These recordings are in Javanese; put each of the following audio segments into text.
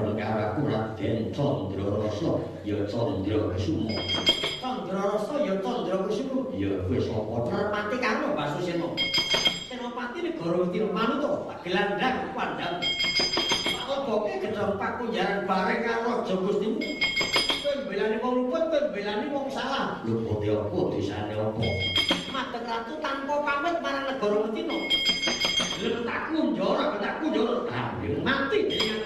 takon karo aku Raden Candrarasa ya Candrakusuma. Candrarasa ya Candrakusuma. Ya kowe sapa? Nerpati karo Basusena. Senopati negara Wetira Manuta gelandang pandang. Pak leboke gedhong pakunjaran bareng karo Raja Gustimu. Kowe mbelani wong luput, kowe mbelani wong salah. Lupute apa dosane apa? Madeg ratu tanpa pamit marang negara Wetira. Lha tak kunjara, ambing mati dengan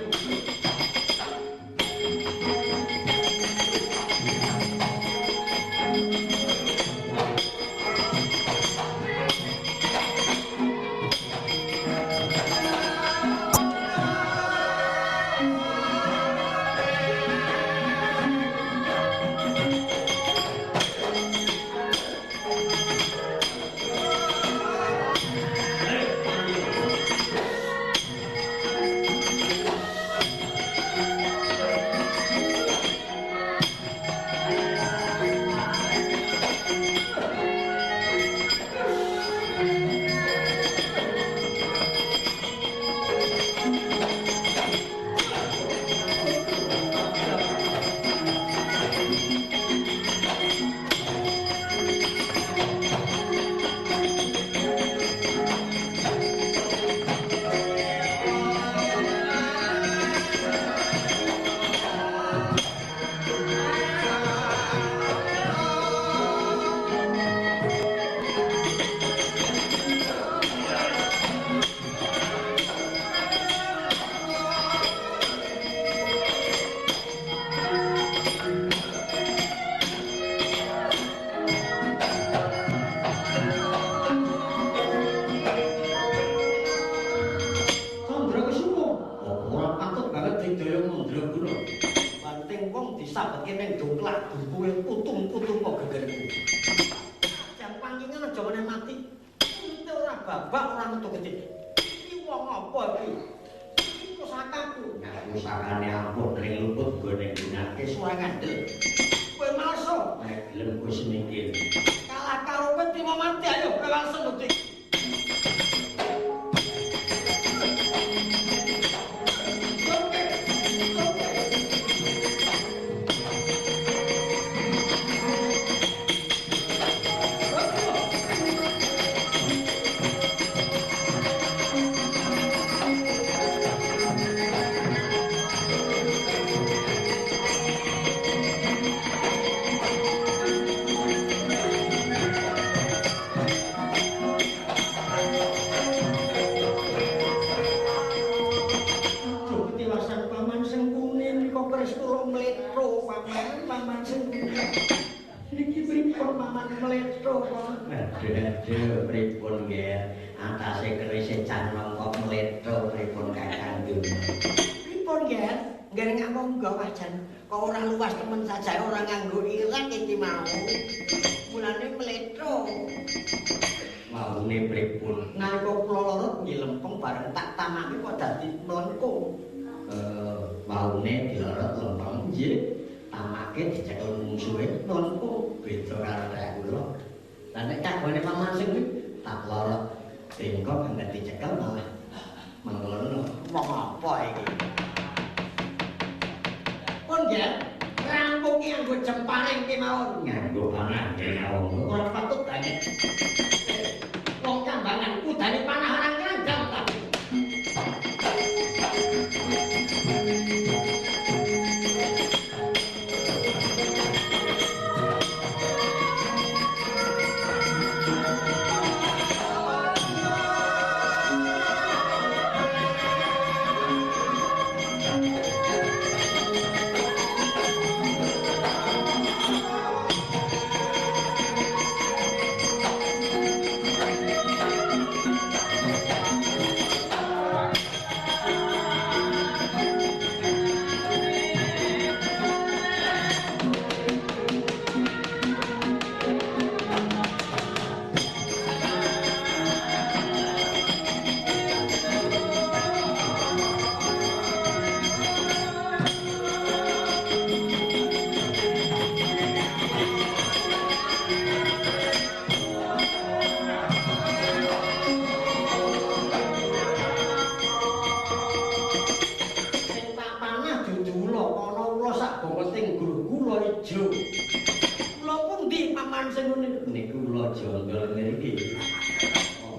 aja ndol ngriki.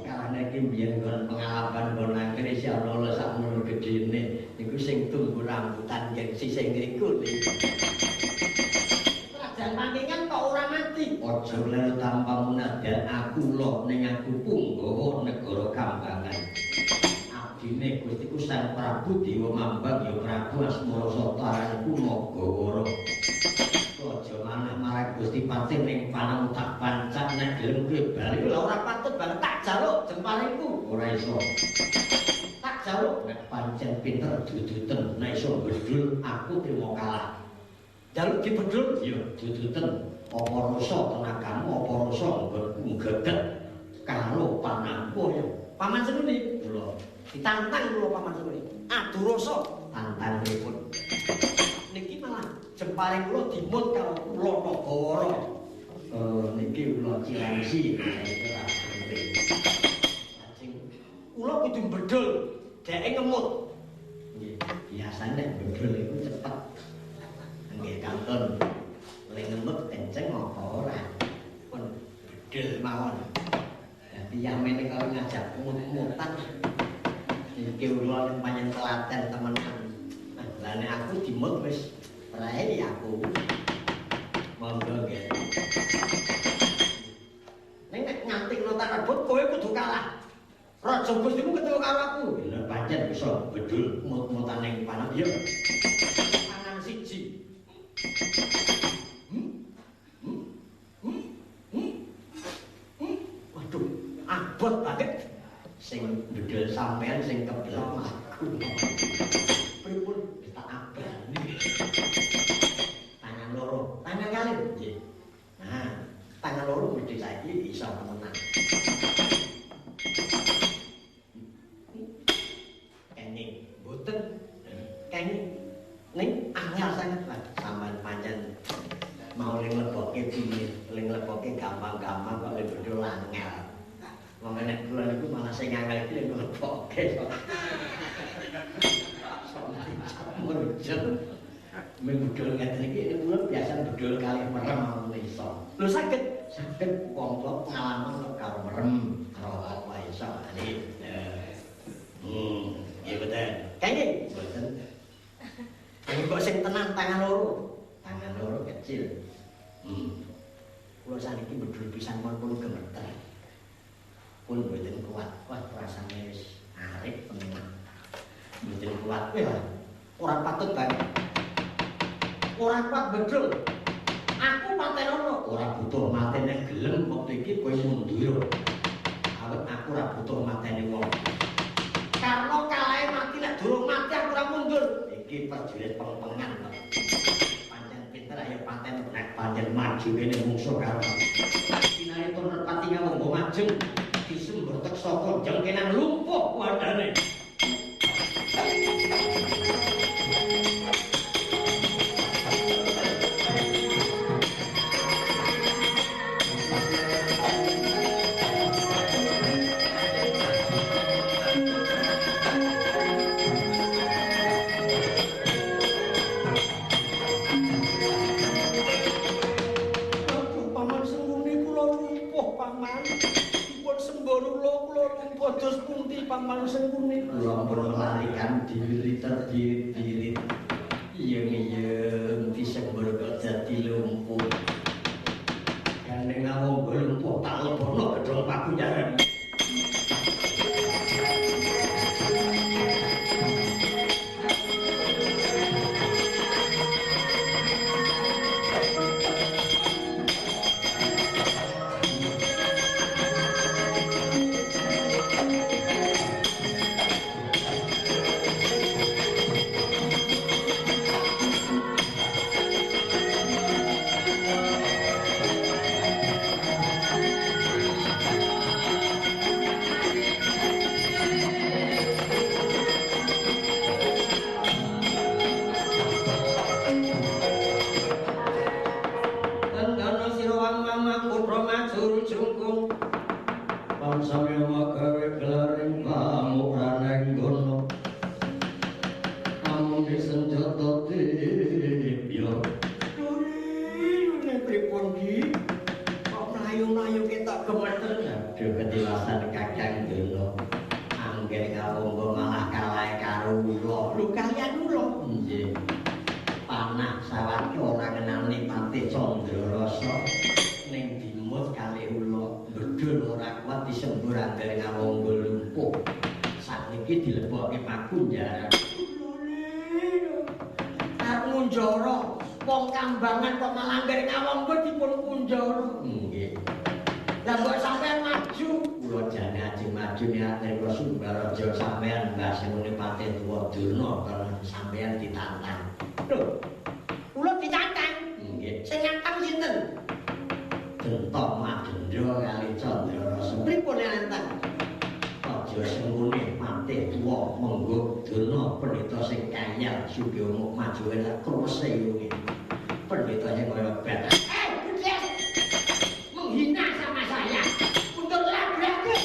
Karena iki mbiyen nggon pengalaman nggon nang kene si ana sakmono gedene niku sing tunggu rambutan yen sisih ngriku niku. Kerajaan Pangkingan kok ora mati. Aja lelu tanpa munadyan aku loh ning aku Punggawa negara Kambangan. Abdine Gustiku Sang Prabu Dewa Mambang ya Prabu Asmara Sata iku Nagawara. Aja maneh marang Gusti Patih ning panang tak pancak nek gelem kowe bali lha ora patut banget tak jaluk jempalingku ora iso. Tak jaluk nek pancen pinter duduten nek iso bedul aku trimo kalah. Jaluk dibedul ya duduten apa rasa tenagamu apa rasa nggonku geget karo panangku ya. Paman Senuni kula ditantang kula Paman Senuni. Adu rasa tantangipun. Niki malah jemparing kula dimut karo kula Nagawara. Niki kula Cilengsi. Lajeng kula kudu bedul, dheke ngemut. Nggih, biasane bedul iku cepet. Nggih, kantun. Lek ngemut kenceng apa ora? Pun bedul mawon. Dadi yamene karo ngajak mut-mutan. Niki kula panjenengan telaten temenan. Lah nek aku dimut wis rae aku. Monggo nggih. Nek nganti kula tak rebut kowe kudu kalah. Raja Gustimu ketemu karo aku. Lha pancen iso bedul mut-mutan ning panah ya. Pangan siji. Waduh, abot banget. Sing bedul sampean sing keblok aku. Pripun tak abani. Tangan loro, tangan kali nggih. Nah, tangan loro mesti saiki iso temenan. Kenging mboten. Kenging ning angel sanget lah sampean pancen mau ning leboke piye, ning leboke gampang-gampang kok bedul angel. Wong nek kula niku malah sing angel iki ning leboke. Merujeng bedul ngeten iki kula biasa bedul kali merem mawon iso. Lho saged wong kok pengalaman karo merem karo apa iso ali. Nggih betul. Kenging boten. Kenging kok sing tenan tangan loro. Tangan loro kecil. Kula saniki bedul pisan pun gemeter. Pun boten kuat. Wah rasane wis arep tenan. Boten kuat lah. Ora patut banget. Ora kuat bedul. Aku patenono ora butuh matene gelem wektu iki kowe mundur. Awet aku ora butuh matene wong. Karena kalahe mati lek durung mati aku ora mundur. Iki prajurit pengpengan kok. Pancen pinter ayo paten nek pancen maju kene mungsuh karo. Kinare tur pati ngomong majeng disembur tek saka jengkenan lumpuh wadane. Paman Sengkuni kula pun melarikan diri terdirit-dirit iyeng-iyeng disembur kok dadi lumpuh gandeng awong lumpuh tak lebono gedhong pagunyaran. ketok gemeter. Aduh ketiwasan Kakang Dono. Angger ngawonggo malah kalah karo ula. Lho kalian ula. Nggih. Panah sawat ora ngenani Pati Candrarasa ning dimut kali ula. Bedul ora kuat disembur angger ngawonggo lumpuh. Sakniki dilebokke pakunjaran. Kunjara wong Kambangan kok malah angger ngawonggo dipun kunjara. Nggih. Lah mbok sampean maju, kula jane ajeng maju niat ngrika Sumbaraja sampean Mbah Semune Pati Tuwa Durna karena sampean ditantang. Lho, kula ditantang. Nggih. Sing nantang sinten? Dentok Madendra kali Candrarasa. Pripun nantang? Aja semune Pati Tuwa monggo Durna pendeta sing kanyal Sugiomo maju lan krese yunge. Pendeta sing kaya bat. Menghina sama saya. Untuk lagi-lagi.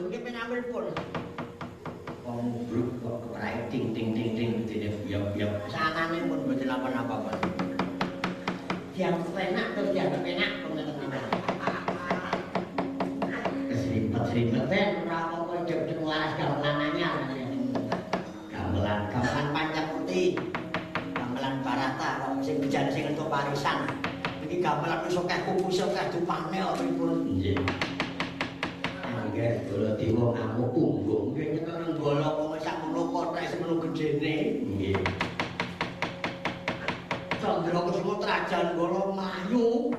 nggih penamilipun. Wong bruk kok keprae ting ting ting ting dene biap-biap. Sanane pun mboten apa-apa, Pak. Yang enak terus dianggap enak ngoten mawon. Keserimpet-serimpet ben ora apa-apa cek waras gamelanannya. Gamelan Pancak Putih. Gamelan Barata kok sing bejane sing entuk parisan. Iki gamelan wis akeh kumpul akeh dupane pripun. Nggih. Nggih, kula dewa ngamuk punggung nggih nyekel nang golok wong sak ngono kothek semono gedene. Nggih. Candra Kusuma Trajan golok mlayu.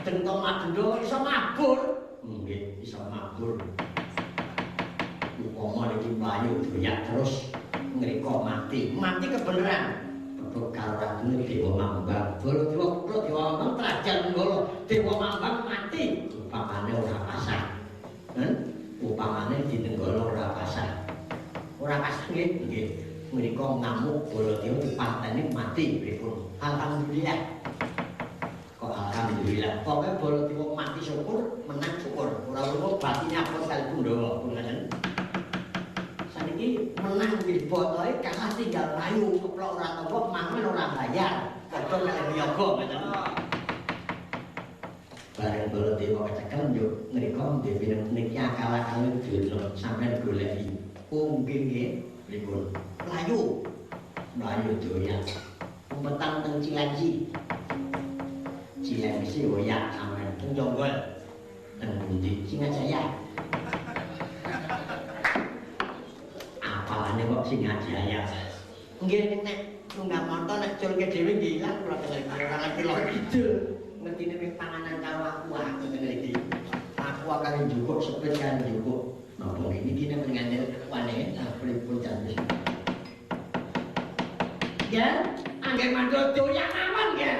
Dentong Madura iso mabur. Nggih, iso mabur. Upama iki mlayu doyak terus ngriko mati. Mati kebeneran. Kebuk karo ratune Dewa Mambang. Baladewa putra Dewa Mambang Trajan golok. Dewa Mambang mati. Upamane ora pasah. Upamane dinenggala ora pasah. Ora pasah nggih. Nggih. Menika ngamuk Baladewa dipateni mati pripun. Alhamdulillah. Kok alhamdulillah. Pokoke Baladewa mati syukur, menang syukur. Ora lupa batine apa kali Pandhawa ngoten. Saniki menang nggih botoke kalah tinggal layu, keplok ora tombok mangan ora bayar. Kadang kali niaga ngoten. Bareng Baladewa kecekel yo ngrika nggih niki akal-akale dono sampeyan goleki. Oh nggih nggih pripun? Mlayu doyan. Umpetang teng Cilanci. Cilanci oyak sampeyan teng Jonggol. Teng pundi? Singajaya. Apalane kok Singajaya? Nggih nek tunggang montor nek culke dhewe nggih ilang kula tengen ora ngerti lho kidul. Ngertine wis panganan karo aku ngene iki. Aku karo njupuk sepet kan njupuk. Napa niki nek ngandel wane pripun jan. Ya, angger mandul doyan aman ya.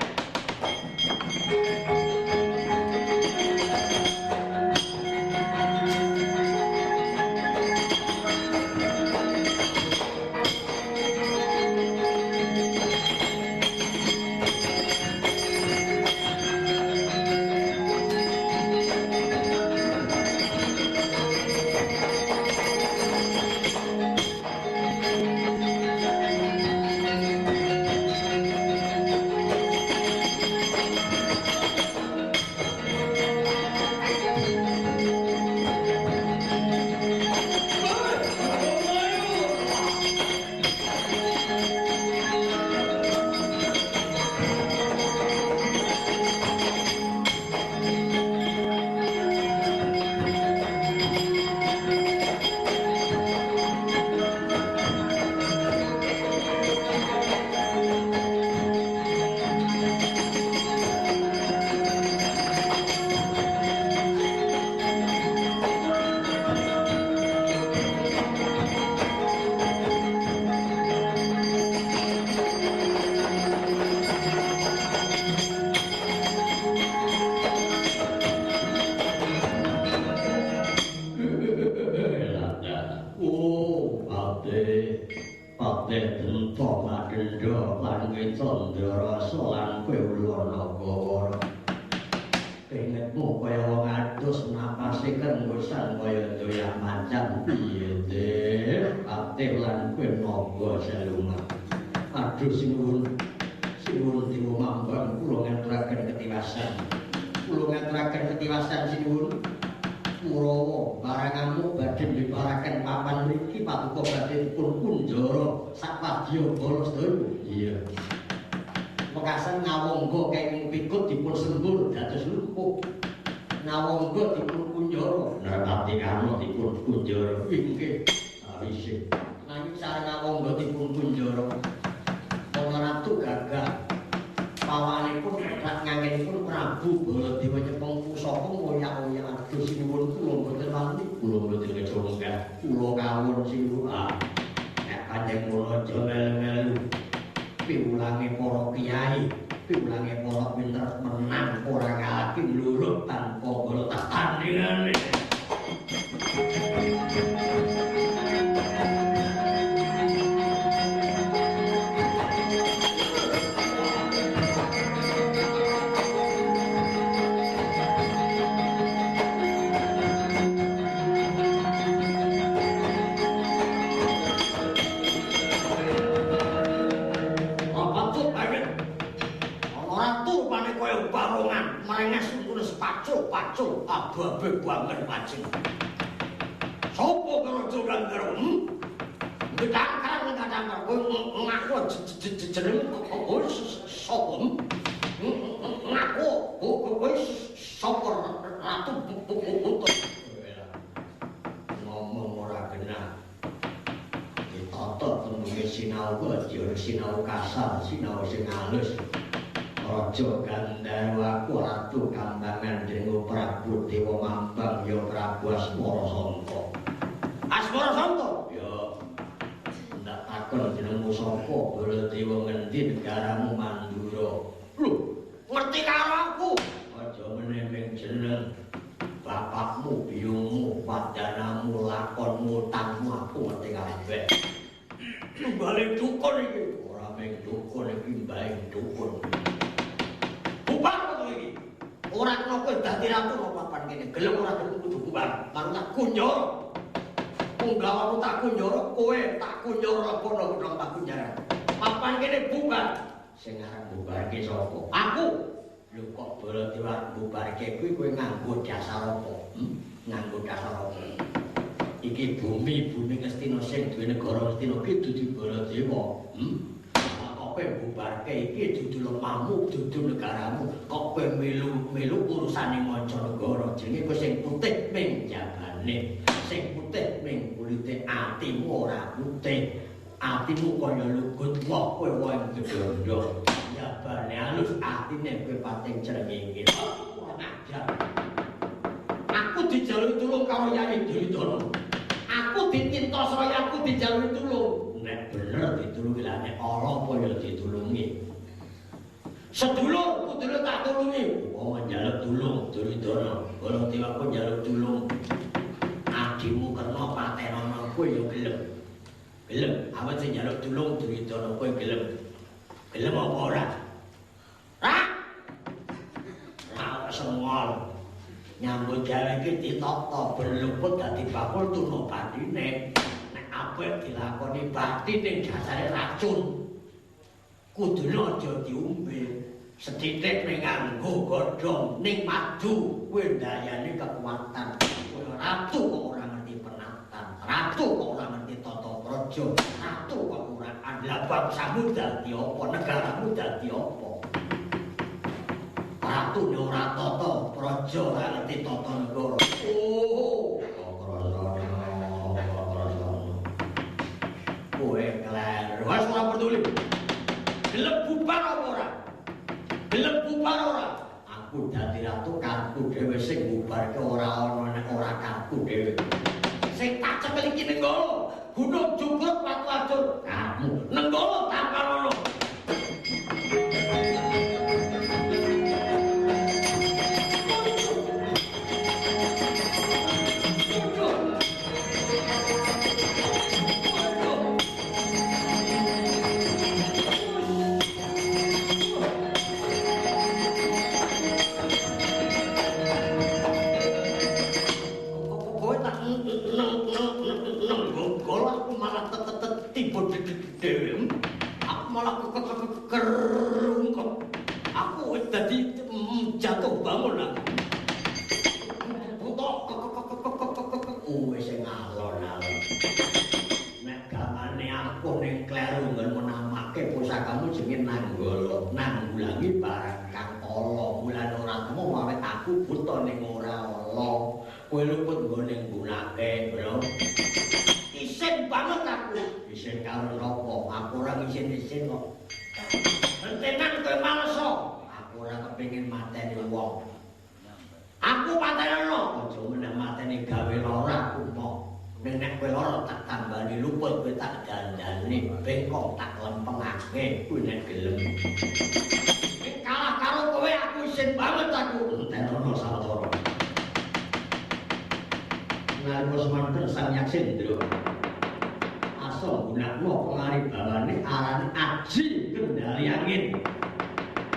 Aduh sinuwun Dewa Mambang kula ngaturaken ketiwasan. Kula ngaturaken ketiwasan sinuwun. Kurawa baranganmu badhe diparaken papan mriki paduka badhe dipun kunjara sapadya bala sedaya. Iya. Mekasan ngawangga kenging pikut dipun sembur dados lumpuh. Ngawangga dipun kunjara, Narpati Karna dipun kunjara. Inggih. Awise. Nanging sareng ngawangga dipun kunjara. Ana ratu gagah pawanipun rak nganggenipun Prabu Baladewa nyepeng pusaka moyak-oyak aduh sinuwun kula mboten wani kula mboten kecongkah kula kawon sinuwun nek panjang kula aja melu-melu piwulange para kiai piwulange para pinter menang ora ngalahke lurut tanpa bala tandingane. kacau abu-abu banget mancing. Sopo karo curang karo kadang-kadang ngaku jeneng sopo ngaku sopo ratu untuk ngomong ora kena ditata tembunge sinau aja sinau kasar sinau sing halus Raja Gandharwa ratu kambangan dening Prabu Dewa Mambang ya Prabu Asmara Santa. Asmara Santa? Ya. Ndak takon jenengmu sapa? Baladewa ngendi negaramu Mandura? Lho, ngerti karo aku. Aja meneng jeneng bapakmu, biyungmu, wadanamu, lakonmu, tangmu aku ngerti kabeh. Balik dukun iki. Ora mung dukun iki mbae dukun. Bubar kok iki. Ora kena kowe dadi ratu kok papan kene. Gelem ora gelem kudu bubar. Baru tak kunjara. Punggawamu tak kunjara, kowe tak kunjara kono kudang tak kunjara. Papan kene bubar. Sing arep bubarke sapa? Aku. Lho kok Baladewa bubarke kuwi kowe nganggo dasar apa? Nganggo dasar apa? Iki bumi Ngastina sing duwe negara Ngastina ki dudu Baladewa. Kowe bubarke iki dudu lemahmu, dudu negaramu. Kok kowe melu urusane mancanegara. Jenenge kowe sing putih ming jabane. Sing putih ming kulite atimu ora putih. Atimu kaya lugut woh kowe wae gedondong. Jabane alus atine kowe pating crengenge. Kurang ajar. Aku dijaluk tulung karo Yayi Duryudana. Aku ditintos raya aku dijaluk tulung. Nek bener ditulungi lah nek ala apa ya ditulungi. Sedulur kudune tak tulungi. Wong njaluk tulung Duryudana. Baladewa kok njaluk tulung. Adimu kena patenana kowe ya gelem. Gelem awet sing njaluk tulung Duryudana kowe gelem. Gelem apa ora? Ra sengol. Nyambut gawe iki ditata berluput dadi bakul tuna batine. Apa dilakoni bakti ning dasare racun. Kudune aja diombe. Sethithik ning nganggo godhong ning madu kuwi ndayane kekuatan. Kowe ratu kok ora ngerti penatan. Ratu kok ora ngerti tata praja. Ratu kok ora andhap bangsamu dadi apa, negaramu dadi apa. Ratu ora tata praja ora ngerti tata negara. Oh, kowe kleru. Wes ora peduli. Gelem bubar apa ora? Gelem bubar ora? Aku dadi ratu karepku dhewe sing bubarke ora ana nek ora karepku dhewe. Sing tak cekel iki Nenggala, Gunung Junggut Watu Ajur. Kamu Nenggala Tarkalono. Kerungkot. Aku dadi jatuh bangun aku. Butok wis sing alon-alon. Nek gamane aku ning kleru nggon menamake pusakamu jenenge Nanggala. Nanggulangi barang kang ala. Mulan ora temu awet aku buta ning ora ala. Kowe luput nggone nggunake, Bro. Isin banget aku. Isin karo napa? Aku ora isin-isin kok. Tenan kowe malesa. Aku ora kepengin mateni wong. Aku pateneno. Aja meneh mateni gawe lara aku mau. Nek kowe lara tak tambani luput kowe tak dandani bengkok tak lempengake kuwi nek gelem. Nek kalah karo kowe aku isin banget aku. Entenono sawetara. Nalika semanten Sang Yaksendra asa gunakno pangaribawane arane Aji Kendali Angin.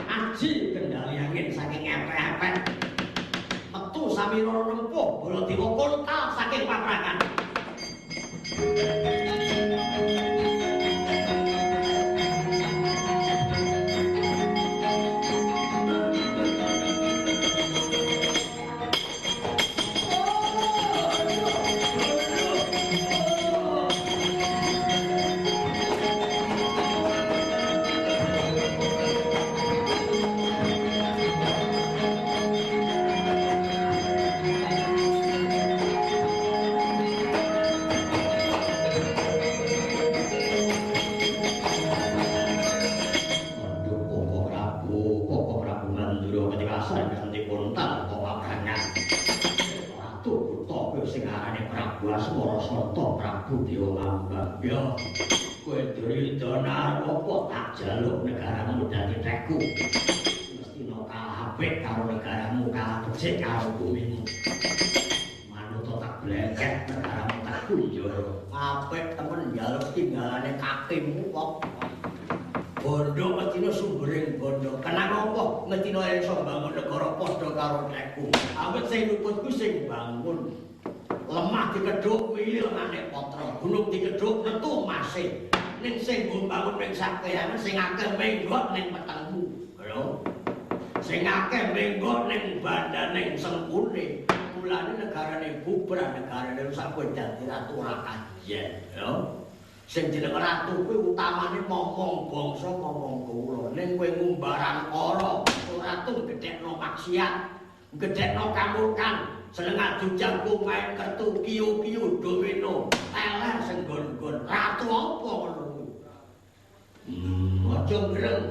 Aji Kendali Angin saking epek-epek metu samirana nempuh Baladewa kontal saking paprangan. Asmara Santa Prabu Dewa Lambang. Ya, kowe Duryudana apa tak jaluk negaramu dadi teku. Mesti kalah apik karo negaramu, kalah becik karo bumimu. Manut tak bleket negaramu tak kunjur. Apik temen njaluk tinggalane kakimu kok. Bondo mestine sumbering bondo. Kenang apa mestine iso bangun negara padha karo teku. Awit sing luput ku sing bangun. Lemah dikedhuk wili lengane patra. Gunung dikedhuk metu masih. Ning sing mbangun ning sakehane sing akeh menggot ning petengmu. Lho. Sing akeh menggot ning bandaning sengkune. Mulane negarane bubar, negarane rusak kowe dadi ratu ora kajen, lho. Sing jeneng ratu kuwi utamane momong bangsa momong kula. Ning kowe ngumbaran ora, ratu gedhekno maksiat, gedhekno kamurkan, seneng adu jago main kertu kiyu-kiyu domino, teler sing gon-gon. Ratu apa ngono kuwi? Aja greng.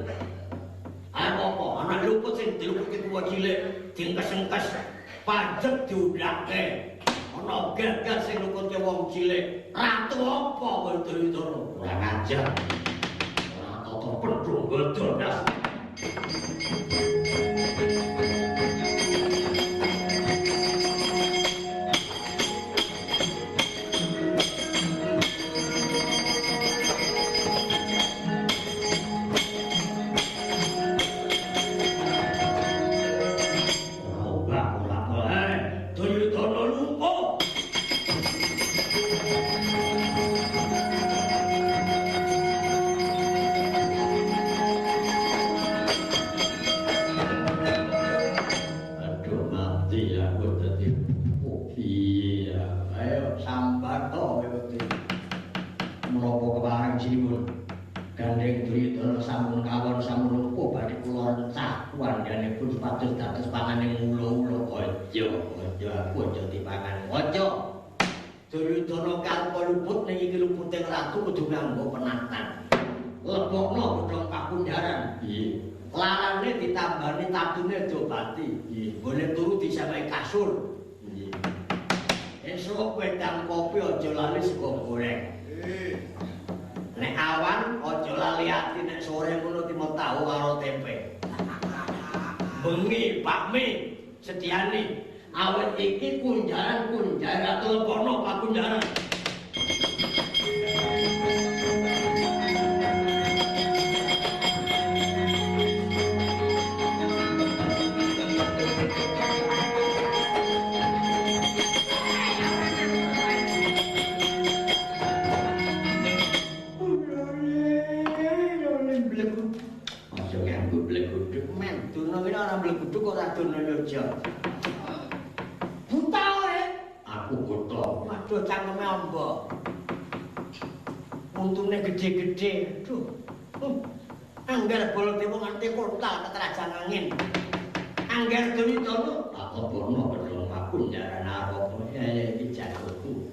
Apa anak luput sing dilupute kuwi cilik, dingkes-engkes, pajek diundhake. Ana gagal sing lupute wong cilik. Ratu apa kowe Duryudana? Ora ngajar. Ora tata pedhung godhong das. Duryudana kalpa luput ning iki luputing ratu kudu nganggo penatan. Lebokno godhong pakunjaran. Nggih. Larane ditambani tatune Jobati. Nggih. Boleh turu disamehi kasur. Nggih. Esuk wedang kopi aja lali sego goreng. Nggih. Nek awan aja lali ati nek sore ngono timo tahu karo tempe. Bengi bakmi sediani. Awet iki kunjaran telepono pakunjaran. Aja nganggo blek-blek men, dono iki ora blek-blek ora dono Yogya. Aku buta. Waduh cangkeme amba. Untune gedhe-gedhe. Aduh. Angger bolote wong nganti kotal ketrajan angin. Angger Duryudana tak lebono pedhong aku njaran arep iki jagoku.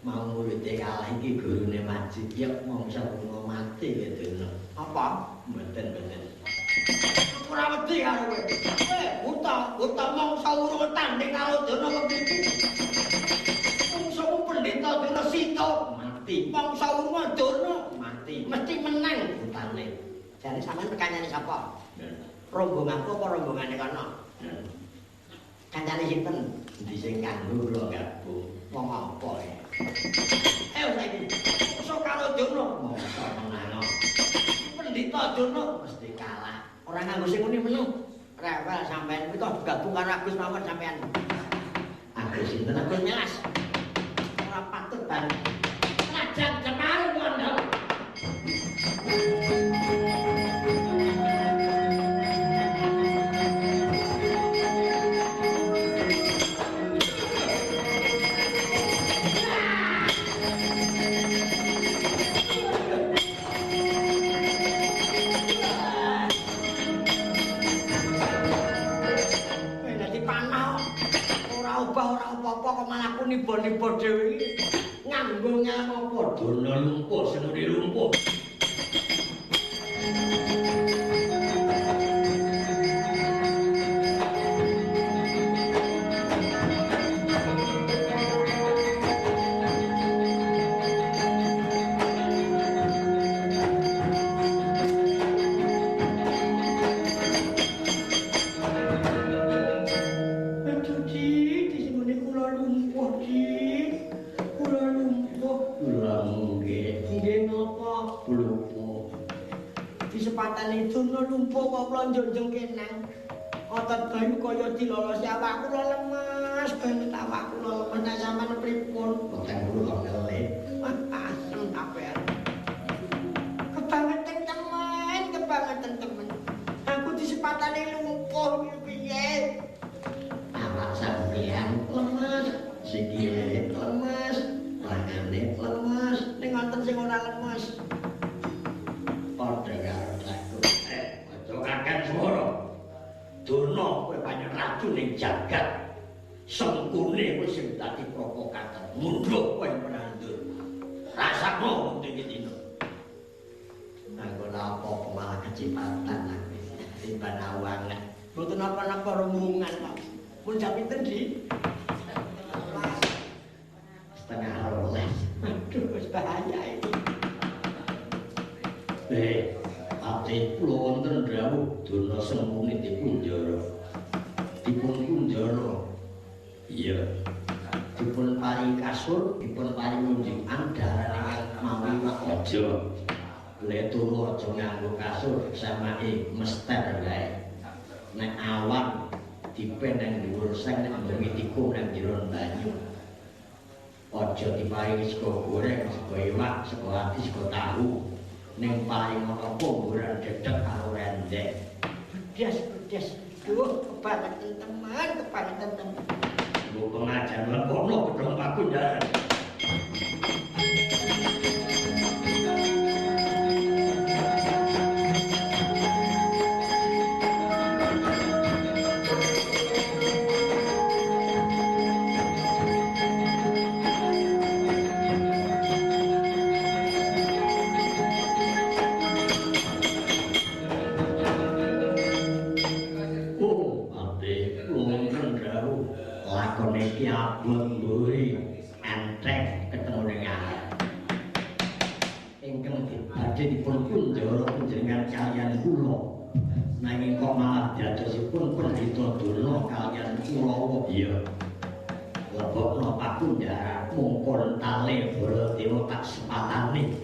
Mau muridé kalah iki gurune Majid ya mongso lunga mati gitu. Apa? Mboten. Aku ora wedi karo kowe. Buta mongso urung tanding karo Dana iki. Pendeta Dana Sita mati. Mangsa urung Dana mati. Mesti menang utane. Jane sampean kancane sapa? Rombonganku apa rombongane kono? Kancane sinten? Endi sing kanggo kula gabung? Wong apa ya? Ayo saiki. Mangsa karo Dana. Mangsa menang. Pendeta Dana mesti kalah. Ora nganggo sing ngene menu. Rewel sampean kuwi kok gabung karo Agus mawon sampean. Agus sinten? Agus Melas. Patut banget. Rajan Cemar kondang. Niba-niba dhewe iki nganggo nyang apa? Dana lumpuh, senuri lumpuh. disepatane Durna lumpuh kok plonjo jengkenang. Otot bayu kaya dilolosi awakku lho lemes banget awakku lho lemes nek sampean pripun? Boten kula ngelih. Asem kapean. Kebangetan temen. Aku disepatane lumpuh piye? Awak sampeyan lemes, sikile lemes, tangane lemes, ning wonten sing ora lemes. Padha karo aku. Aja kakek swara. Durna kowe pancen racun ning jagat. Sengkune kowe sing dadi provokator. Mundhuk kowe penandur. Rasakno iki dino. Aku lha apa malah kecipatan aku. Tiban awangan. Mboten apa-apa rombongan kok. Pun jam pinten, Di? Setengah 12. Aduh, wis bahaya iki. Ati kula wonten dawuh Durna Sengkuni dipunjara. Dipun kunjara. Iya. Dipun paring kasur, dipun paring unjingan darane mawi aja. Lek turu aja nganggo kasur, samake mester wae. Nek awan dipen nang dhuwur seng nek bengi tikung nang jero banyu. Aja diparingi sego goreng, sego iwak, sego ati, sego tahu. Ning paling ana kuburan dedek karo rendek. Bedes. Duh, kebangetan teman. Mbok pengajar lepono gedhong pakunjaran. Abot mburi enteng ketemu dengan ingkang badhe dipun kunjara panjenengan kaliyan kula nanging kok malah dadosipun Pendhita Durna kaliyan Kurawa iya lebokno pakunjaran mungkon tale Baladewa tak sepatane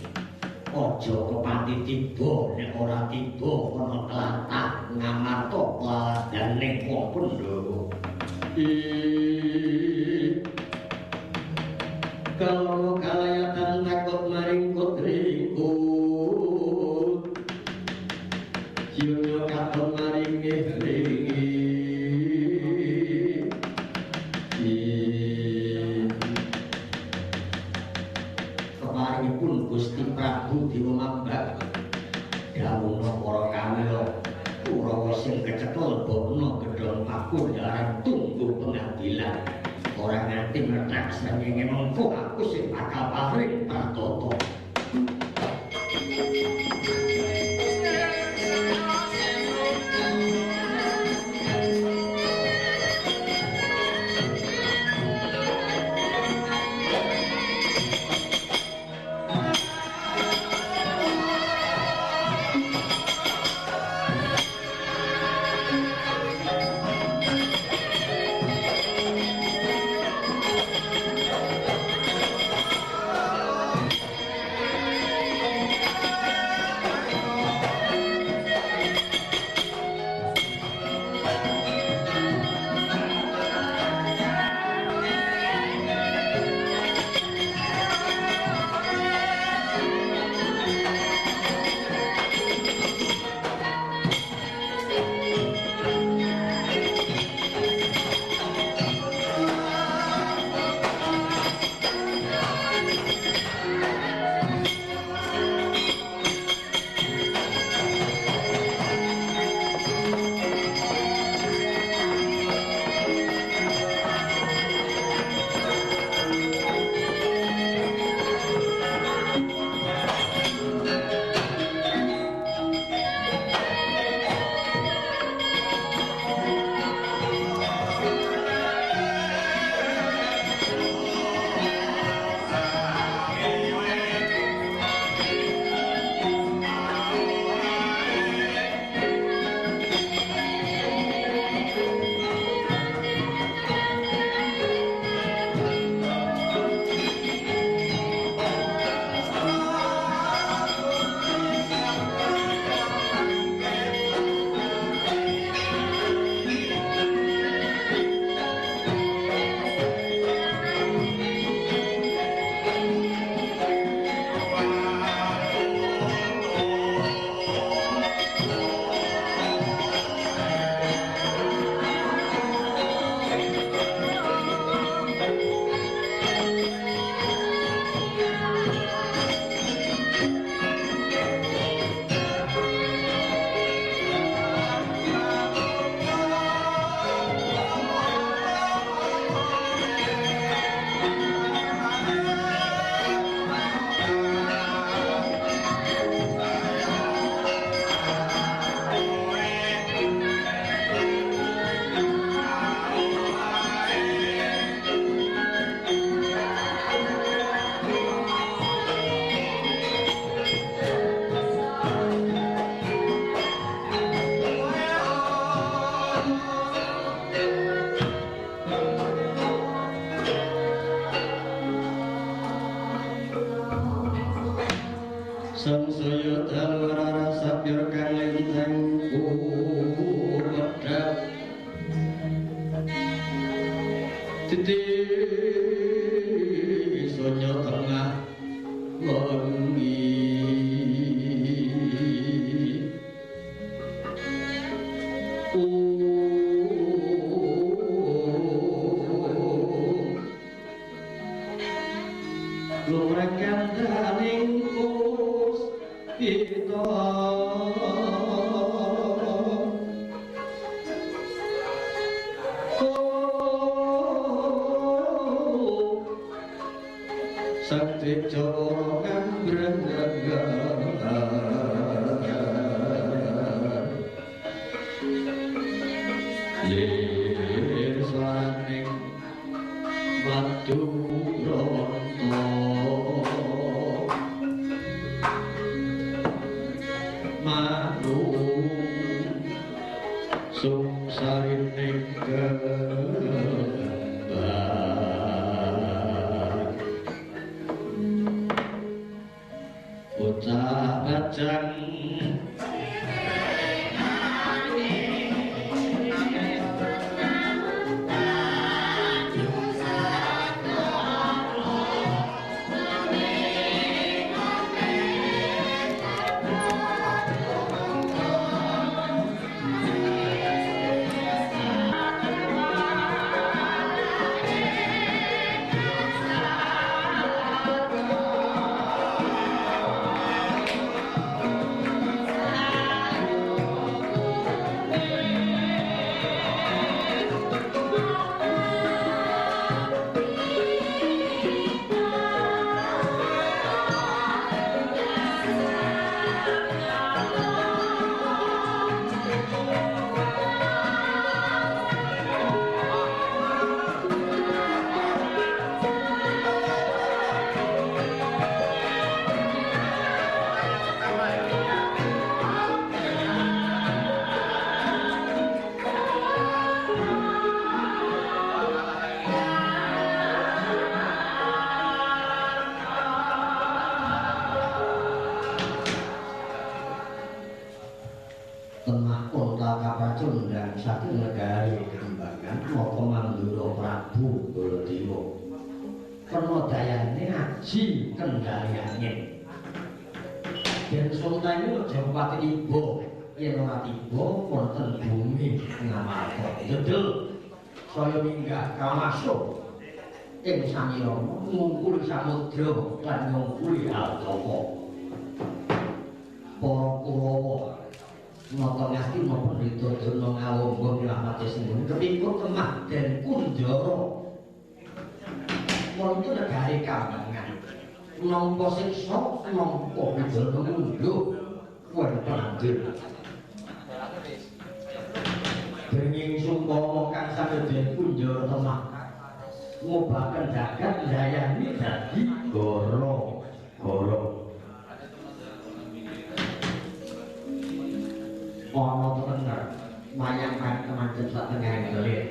aja kepanti tiba nek ora tiba ana tlatah ngamarta ladaning wong Pandhawa. Kalau kalayatan takut maring putriku Yoyo katon maring ngehlingi keparingipun Gusti Prabu Dewa Mambak dawuhna para kawula Kurawa sing kecekel bokna gedhong pakunjaran tunggu pengadilan ora nganti methak srengenge mengko aku sing bakal paring pratata. Sangsaya dalu rasa pyur kang lintang pedhap titi sonya tengah wengi lumrah kandaning puspita sakti joro kambreng lir swaning watu ronto manung sungsarining kembang bocah bajang Cundang satu negara kembangan Moko Mandura Prabu Baladewa karena dayane aji kendaliane dan sultan itu Jawapati Ibo yang ora tiba wonten bumi Ngamarta dedel saya minggah kamasuk ing Samirama ngungkuli samudra lan ngungkuli Altaka para Kurawa nata ngasti napa Duryudana ngawongga nylamete sing kepingkur temah den Kunjara wonten negari Kambangan nampa siksa nampa pidana munduh wonten andir denging sumpama kang saged den Kunjara temah ngobaken jagat ndayani dadi goro-goro ono bener mayangkan kemancen sak tengah gelir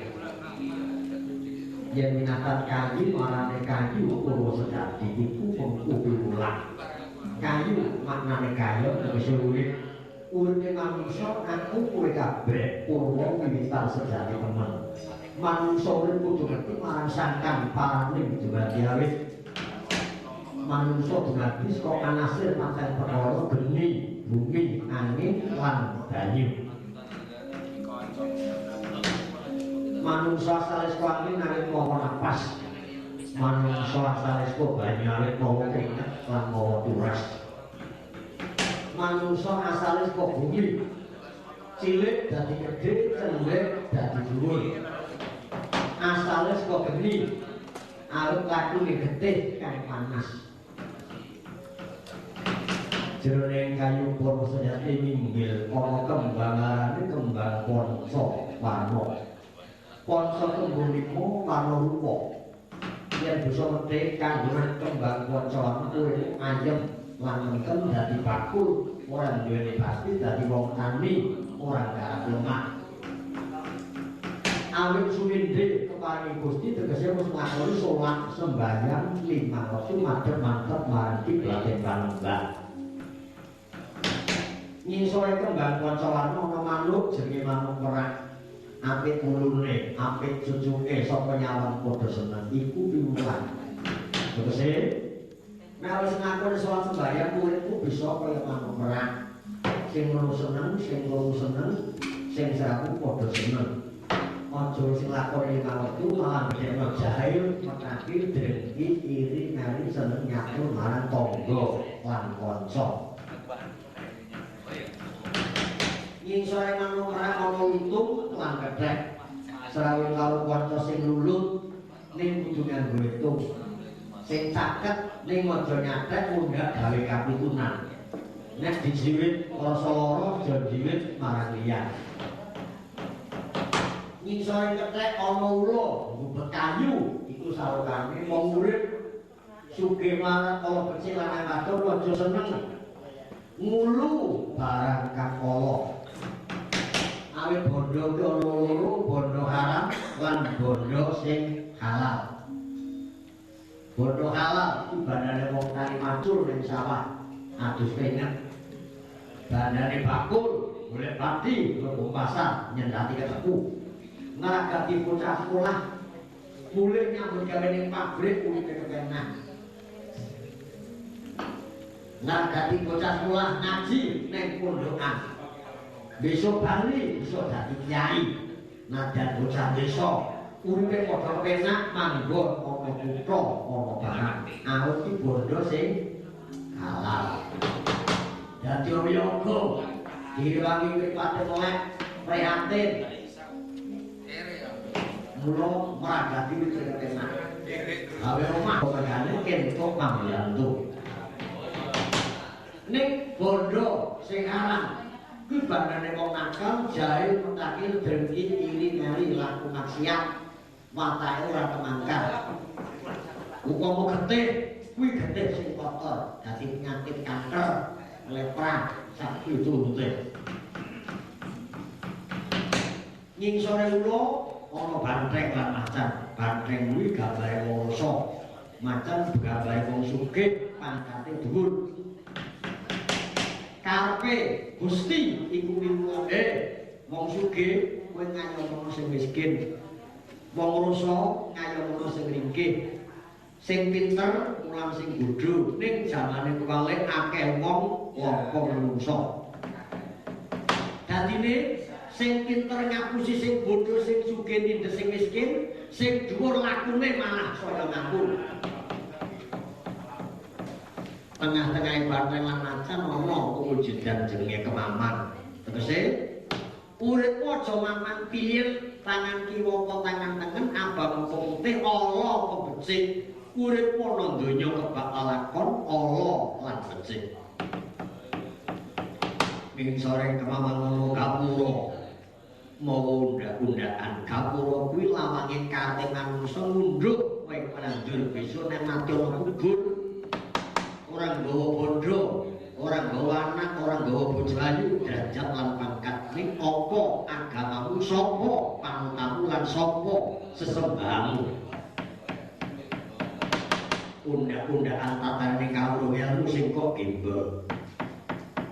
yen minatan kayu marane kayu ukur sejati iku mengkupi ulang kayu maknane kayu tegese urip uripe manungsa aku kowe kabeh purwa wiwitan sejati temen manungsa urip kudu ngerti marang sangkan paraning dumadi awit manungsa dumadi saka anasir pancen perkara geni bumi, angin, lan banyu manungsa asalis kuangin awit mawa napas manungsa asalis banyu awit mawa keringet lan mawa turas manungsa asalis bumi cilik dadi gedhe cendhek dadi dhuwur asalis geni awit lakune getih kang panas jroning kayu para sejati minggil ana kembangarane kembang panca warna panca tembung lima warna rupa yen bisa metik kandungan kembang panca warna kuwi ayem lan mengken dadi bakul ora duweni pasti dadi wong tani ora garap lemah awit sumindhe keparing Gusti tegese wis nglakoni salat sembahyang 5 waktu madhep mantep marang kiblat Palembang Nyisore kembang kancaan ana manuk jenenge manuk merak. Apik mulune, apik cucuke sapa nyawang padha seneng iku piwulan. Tegese nek wis ngakoni salat sembahyang muridku bisa kaya manuk merak. Sing loro seneng, sing loro seneng, sing saku padha seneng. Aja sing lakoni mawektu malah gedhekno jahil, mekaki, drengki, iri, ngari seneng nyatur marang tangga lan kanca. Ngisore manuk merak ana untung lan gedhek. Srawung karo kanca sing lulut ning kudu nganggo hitung. Sing caket ning aja nyatek mundhak gawe kapitunan. Nek dijiwit rasa lara aja jiwit marang liyan. Ngisore kethek ana ula, ngubet kayu iku sarokane wong urip sugih marang kala becik lan matur aja seneng ngulu barang kang kala. Awit bondo ki ana loro, bondo haram lan bondo sing halal. Bondo halal iki bandane wong kali macul ning sawah adus pengen. Bandane bakul golek pati mlebu pasar nyendati keteku. Ngragati bocah sekolah mulih nyambut gawe ning pabrik uripe kepenak. Ngragati bocah sekolah ngaji ning pondokan. Besok bali, besok dadi kiai. Najan bocah desa uripe padha penak manggon ana kutha, ana barang. Awit iki bondo sing halal. Dadi yoga diwangi mripate melek prihatin. Mula meragati wit penak. Gawe omah pegane kentuk pambiyantu. Ning bondo sing haram kuwi bandane wong nakal, jahil, mutakhir, drengki, iri, ngari, laku maksiat, watake ora temangkar. Upama getih, kuwi getih sing kotor, dadi penyakit kanker, lepra, sak piturute. Nyingsore ula ana bantreng lan macan. Bantreng kuwi gambare wong rasa, macan gambare wong sugih, pangkate dhuwur. Karepe Gusti iku wiwuhe wong sugih kowe ngayomono sing miskin. Wong rasa ngayomono sing ringkih. Sing pinter mulang sing bodho. Ning jamane kuwale akeh wong lampa menungso. Dadine sing pinter ngapusi sing bodho, sing sugih nindes sing miskin, sing dhuwur lakune malah saya ngapun. Tengah-tengah bantreng lan macan ana kewujudan jenenge kemaman. Tegese uripmu aja mamang pilih tangan kiwa apa tangan tengen, abang apa putih, ala apa becik. Uripmu ana donya kebak lakon ala lan becik. Ing sore kemaman ngono gapura. Mawa undak-undakan gapura kuwi lawange kate manungsa ngunduk kowe panandur besok nek mati ana kubur. Orang gawa bondo, orang gawa anak, orang gawa bojo ayu, derajat lan pangkat ning apa agamamu sapa, panutamu lan sapa sesembahmu. Undak-undakan tatane kawruh ilmu sing kok gembel.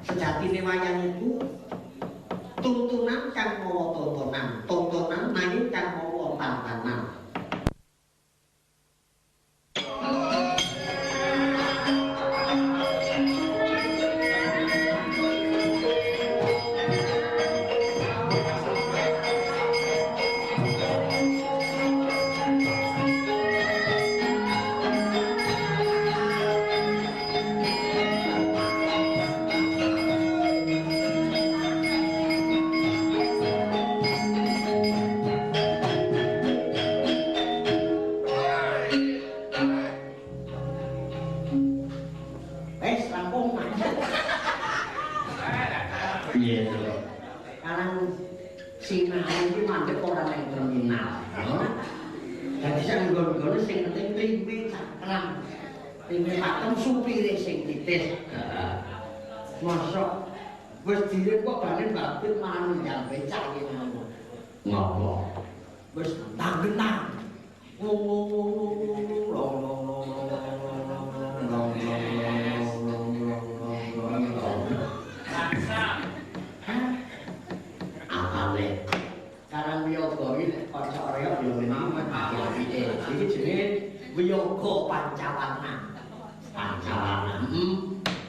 Sejatine wayang iku tuntunan kang mawa tontonan, tontonan nanging kang mawa tantanan. Mosok wis dhewe kok bane babit manut yang becak iki ngono. Ngopo? Wis tanggenang. Pancawarna. Pancawarna.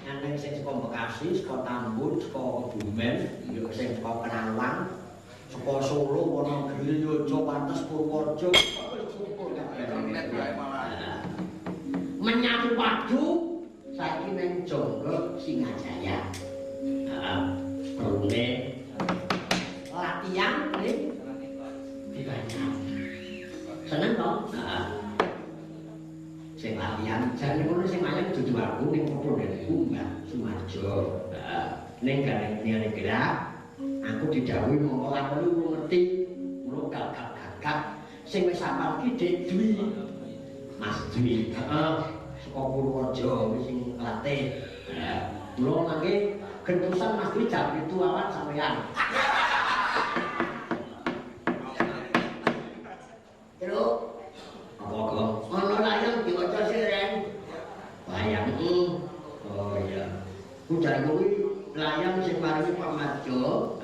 Nang sing saka Bekasi, saka Tambun, saka Kebumen, ya sing saka Kenawang, saka Solo, Wonogiri, Yogyakarta, Purworejo. Menyatu padu saiki ning Jonggo Singajaya. Perune latihan ning dibanyak. Seneng toh? Sing latihan, jane ngono sing main dudu aku ning Pondoku Mbah Sumarjo. Ning gareng gerak, aku didhawuhi mongko lakoni lu ngerti, lu gagap-gagap sing wis hafal ki Dik Dwi. Mas Dwi, saka Purworejo sing latih. Kula mangke gentusan Mas Dwi jam 7 awan sampean. Terus apa kok? Ono layang diwaca sireng. Layang. Oh iya. Udah kuwi layang sing paringi Pamadjo.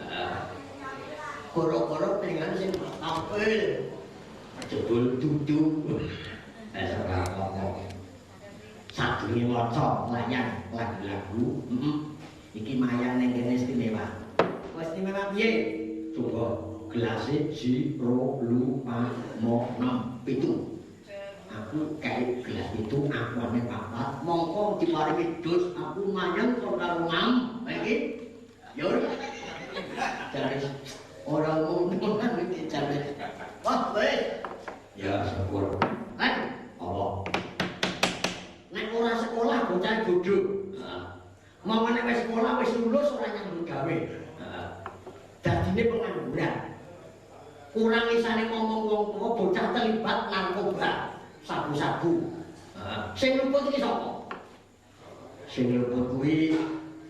Koro-koro dengan sing tampil. Jebul dudu. Ora apa-apa. Sadurunge maca layang lagu-lagu, iki mayang ning kene istimewa. Wis istimewa piye? Coba gelase jiro lu pa mo nem pitu. Aku kae gelas itu aku ane papat, mongko diparingi dus aku mayang karo ngam. Iki yo. Jare ora ngono kan iki jare. Wah, wis. Ya syukur. Kan apa? Nek ora sekolah bocah bodho. Mau nek wis sekolah wis lulus ora nyambut gawe. Dadine pengangguran. Kurang isane ngomong wong tuwa bocah terlibat narkoba, sabu-sabu. Sing luput iki sapa? Sing luput kuwi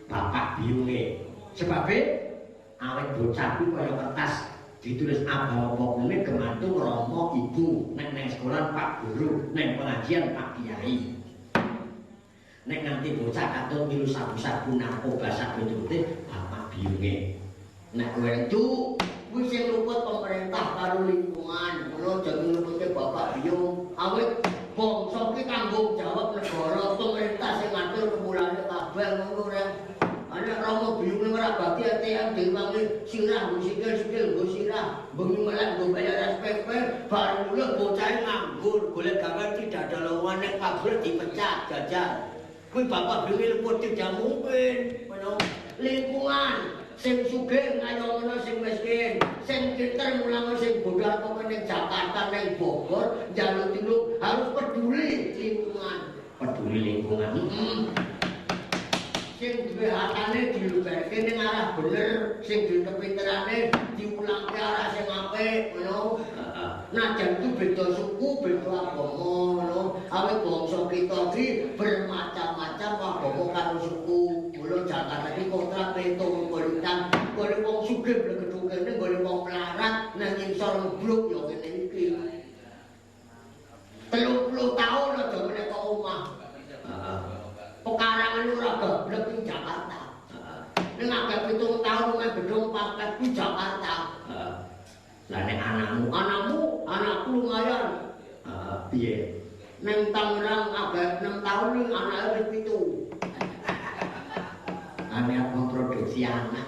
bapak biyunge. Sebabe awet bocah kuwi kaya kertas ditulis apa kuwi gemantung rama ibu, nek nang sekolah Pak Guru, nang pengajian Pak Kiai. Nek nganti bocah katut milu sabu-sabu narkoba sabu-sabune bapak biyunge. Nek kowe entu kuwi sing luput pemerintah karo lingkungan, ngono jangan lupute bapak biyung. Awit bangsa ki tanggung jawab negara, pemerintah sing ngatur kemulane kabeh ngono rek. Ana romo biyunge ora bati ATM diwangi sirah sikil-sikil nggo sirah, bengi melek nggo bayar SPP, bareng mulih bocah nganggur, golek gawe tidak ada lowongan ning pabrik dipecat jajal. Kuwi bapak biyunge luput tidak mungkin, ngono. Lingkungan sing sugih ngayono sing miskin, sing pinter mulang sing bodho apa ning Jakarta ning Bogor, njaluk tiluk harus peduli lingkungan. Peduli lingkungan. Sing duwe hatane diluberke ning arah bener, sing duwe kepinterane diulangke arah sing apik, ngono. Najan itu beda suku, beda agama, ngono. Awit bangsa kita iki bermacam-macam agama karo suku. Mula Jakarta iki kontrak metropolitan, golek wong sugih blegedu kene, golek wong melarat nang ngisor mbluk ya kene iki. 30 tahun aja meneka omah. Pekarangan ora goblok ning Jakarta. Ning agak 7 tahun nang gedung papat ku Jakarta. Lah nek anakmu, anakku lumayan. Piye? Ning Tangerang agak 6 tahun ning anake wis 7. Anak memproduksi anak.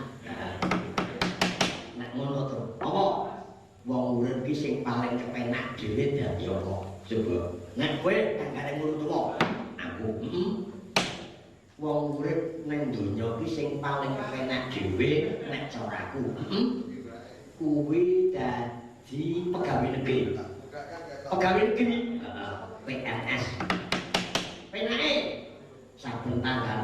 Nek ngono to. Apa? Wong urip ki sing paling kepenak dhewe dadi apa? Coba. Nek kowe kan gareng ngono tuwa. Aku, wong urip ning donya ki sing paling kepenak dhewe nek caraku. Kuwi dadi pegawai negeri. Pegawai negeri, PNS. Penake saben tanggal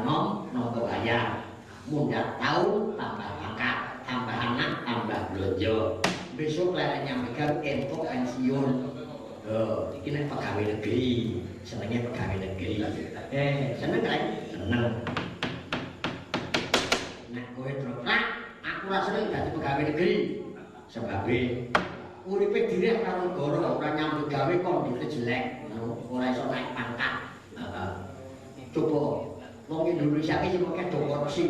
nampa bayar. Mundak tahun tambah pangkat, tambah anak, tambah belanja. Besok lek nyampekan entuk pensiun. Iki nek pegawai negeri, senenge pegawai negeri. Seneng kan? Seneng. Nek kowe terus aku ora seneng dadi pegawai negeri. Sebabe uripe direh karo negara ora nyambut gawe kondisi jelek, ora iso naik pangkat. Coba wong Indonesia iki sing akeh korupsi.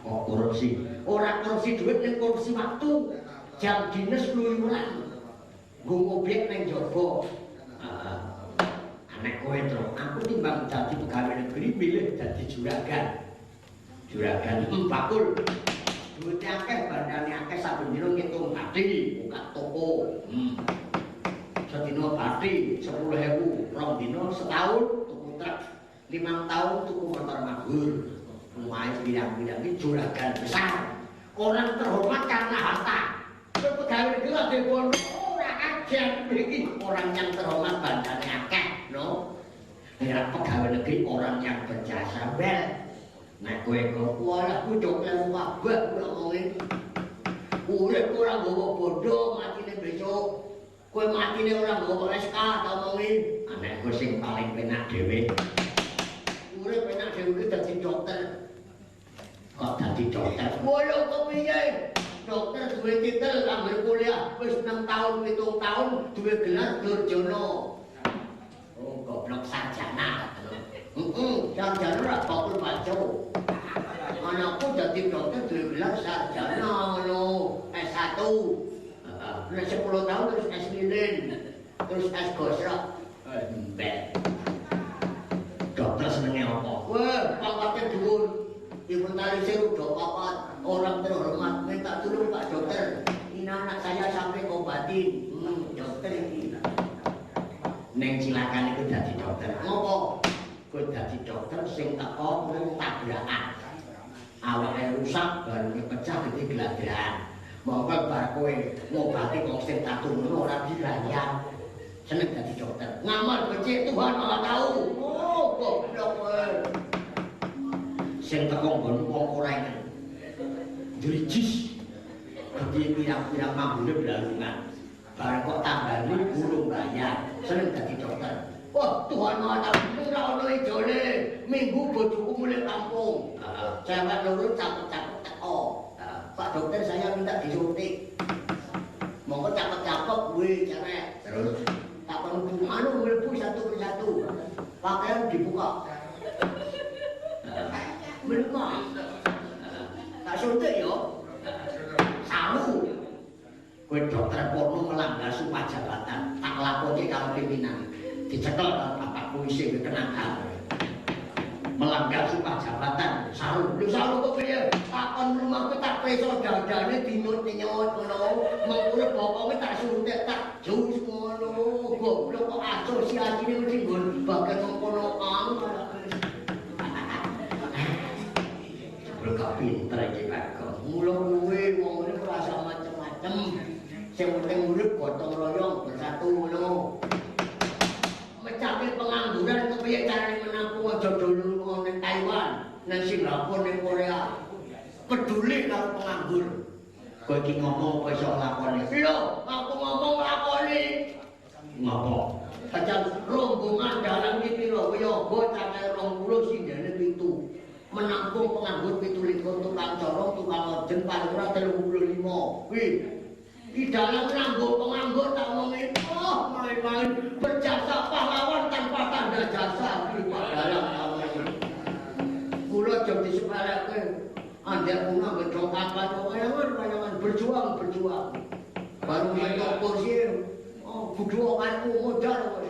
Oh, korupsi. Ora korupsi duit ning korupsi waktu. Jam dinas keluyuran. Nggo obyek ning jaba. Nek kowe terus aku timbang dadi pegawai negeri milih dadi juragan. Juragan bakul. Duit akeh bandane akeh saben dina ngitung bathi, buka toko. Sedina bathi 10.000, rong dina setahun tuku truk, 5 tahun tuku motor mabur. Mulai bidang-bidang ini juragan besar. Orang terhormat karena harta. Pegawai negeri ada bono ora aja iki orang yang terhormat bandane akeh, no. Ya pegawai negeri orang yang berjasa wel. Nek kowe kok walah kucuk lan kabeh ngomongin. Urip ora nggawa bondo matine besok. Kowe matine ora nggawa SK ta ngomongin. Nek kowe sing paling penak dhewe. Urip penak dhewe dadi dokter. Kok dadi dokter? Woyo kok piye? Dokter duwe titel ambil kuliah wis 6 tahun 7 tahun duwe gelar Durjono. Oh goblok sarjana. Sarjana ora bakul baca. Anakku dadi dokter duwe gelar sarjana ngono, S1. Nek 10 tahun terus S lilin, terus S gosok. Mbek. Dokter senenge apa? Wah, pangkate dhuwur. Inventarisir udah papat, orang terhormat minta tolong Pak Dokter. Ini anak saya sampai obatin. Dokter ini. Neng silakan itu jadi dokter. Ngopo? Gue jadi dokter sing teko nang tabrakan. Awake rusak baru pecah gede gladahan. Monggo bar kowe ngobati wong sing tak turun ora dilayang. Seneng jadi dokter. Ngamal becik Tuhan Maha tahu. Oh, goblok kowe. Sing teko nggon wong ora enak. Jrijis. Gede pirang-pirang mambune blalungan. Bareng kok tambani burung bayar. Seneng dadi dokter. Wah, Tuhan Maha tahu ora ono ijone. Minggu bojoku mulai kampung. Cewek loro cakep-cakep teko. Pak dokter saya minta disuntik. Monggo cakep-cakep kuwi cewek. Terus tak perlu anu mlebu satu persatu. Pakaian dibuka. Mereka tak suntik yo. Salu. Kowe dokter porno melanggar sumpah jabatan, tak laporke karo pimpinan. Dicekel karo bapak polisi kenakalan. Melanggar sumpah jabatan, salu. Lho salu kok piye? Takon rumahku tak preso dadane dinut-nyot ngono. Mengurip bokonge tak suntik tak jus ngono. Goblok kok asosiasine mesti nggon bagian mengkono Berkah pinter iki Pak. Mula kuwe wong ngene ora usah macem-macem. Sing penting urip gotong royong bersatu ngono. Mecape pengangguran kepiye carane menampung aja dulu ning Taiwan, ning Singapura, ning Korea. Peduli karo penganggur. Kowe iki ngomong apa iso lakoni? Lho, aku ngomong lakoni. Ngopo? Aja rombongan dalang iki piro? Kaya bocah 20 sindene 7. Menampung penganggur 17 tukang corong, tukang ojen, paling ora 35. Wih, di dalam menampung penganggur tak ngomongin, oh main-main berjasa pahlawan tanpa tanda jasa. Wih, Pak Dalang tak ngomongin. Kula jam di sepeleke, andek bunga gedong kapan, wayangan berjuang. Baru nyentuh kursi, oh buduokanku modal.